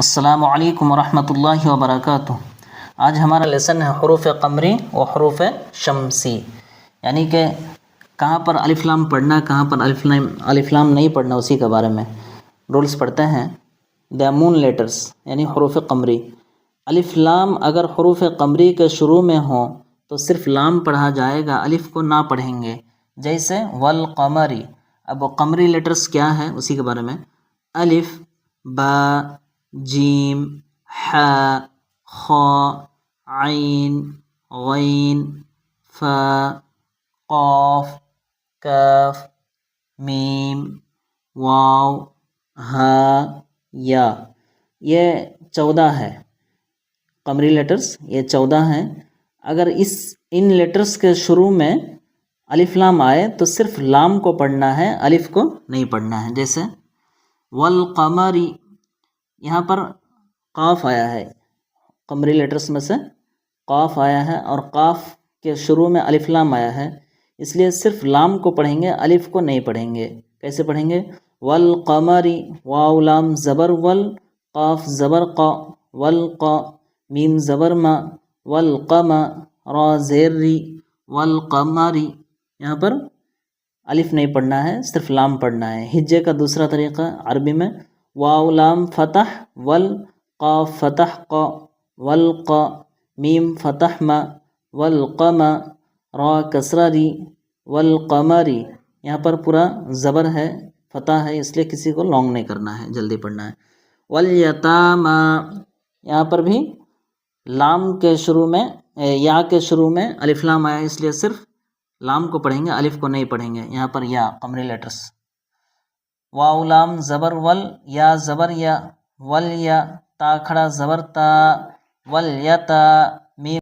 السلام علیکم ورحمۃ اللہ وبرکاتہ۔ آج ہمارا لیسن ہے حروف قمری و حروف شمسی، یعنی کہ کہاں پر الف لام پڑھنا، کہاں پر الف لام نہیں پڑھنا، اسی کے بارے میں رولز پڑھتے ہیں۔ دا مون لیٹرز یعنی حروف قمری، الف لام اگر حروف قمری کے شروع میں ہوں تو صرف لام پڑھا جائے گا، الف کو نہ پڑھیں گے۔ جیسے والقمری، اب قمری لیٹرز کیا ہے اسی کے بارے میں، الف، با، جیم، ح، خ، عین، غین، فا، قاف، کاف، میم، واو، ہا، یا۔ یہ 14 ہے قمری لیٹرز، یہ 14 ہیں۔ اگر ان لیٹرز کے شروع میں الف لام آئے تو صرف لام کو پڑھنا ہے، الف کو نہیں پڑھنا ہے۔ جیسے والقمری، یہاں پر قاف آیا ہے، قمری لیٹرز میں سے قاف آیا ہے، اور قاف کے شروع میں الف لام آیا ہے، اس لیے صرف لام کو پڑھیں گے، الف کو نہیں پڑھیں گے۔ کیسے پڑھیں گے؟ والقمری، واو لام زبر ول، قاف زبر قا، والقا، میم زبر ما، والقما، را زیر ری، والقمری۔ یہاں پر الف نہیں پڑھنا ہے، صرف لام پڑھنا ہے۔ ہجے کا دوسرا طریقہ عربی میں، واو لام فتح ول، قاف فتح قا، والقا، میم فتح ما، والقما، را کسرہ ری، والقمری۔ یہاں پر پورا زبر ہے، فتح ہے، اس لیے کسی کو لانگ نہیں کرنا ہے، جلدی پڑھنا ہے۔ والیتاما، یہاں پر بھی لام کے شروع میں، یا کے شروع میں الف لام آیا، اس لیے صرف لام کو پڑھیں گے، الف کو نہیں پڑھیں گے۔ یہاں پر یا قمری لیٹرز، واو لام زبر ول، یا زبر یا، والیا، تا کھڑا زبر تا، والیتا، میم